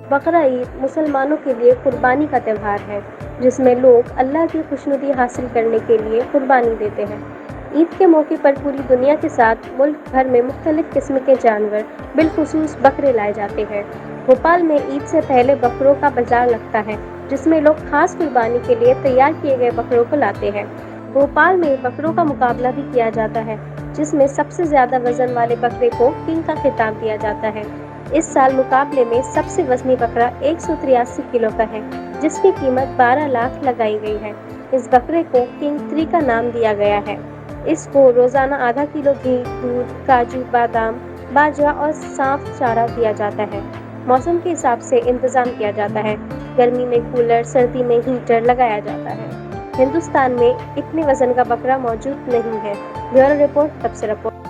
بقرہ عید مسلمانوں کے لیے قربانی کا تہوار ہے، جس میں لوگ اللہ کی خوشنودی حاصل کرنے کے لیے قربانی دیتے ہیں۔ عید کے موقع پر پوری دنیا کے ساتھ ملک بھر میں مختلف قسم کے جانور بالخصوص بکرے لائے جاتے ہیں۔ بھوپال میں عید سے پہلے بکروں کا بازار لگتا ہے، جس میں لوگ خاص قربانی کے لیے تیار کیے گئے بکروں کو لاتے ہیں۔ بھوپال میں بکروں کا مقابلہ بھی کیا جاتا ہے، جس میں سب سے زیادہ وزن والے بکرے کو کنگ کا خطاب دیا جاتا ہے۔ اس سال مقابلے میں سب سے وزنی بکرا 183 کلو کا ہے، جس کی قیمت 12 لاکھ لگائی گئی ہے۔ اس بکرے کو کنگ 3 کا نام دیا گیا ہے۔ اس کو روزانہ آدھا کلو گھی، دودھ، کاجو، بادام، باجرہ اور صاف چارہ دیا جاتا ہے۔ موسم کے حساب سے انتظام کیا جاتا ہے۔ گرمی میں کولر، سردی میں ہیٹر لگایا جاتا ہے۔ ہندوستان میں اتنے وزن کا بکرا موجود نہیں ہے۔ بیورو رپورٹ، تبصرہ رپورٹ۔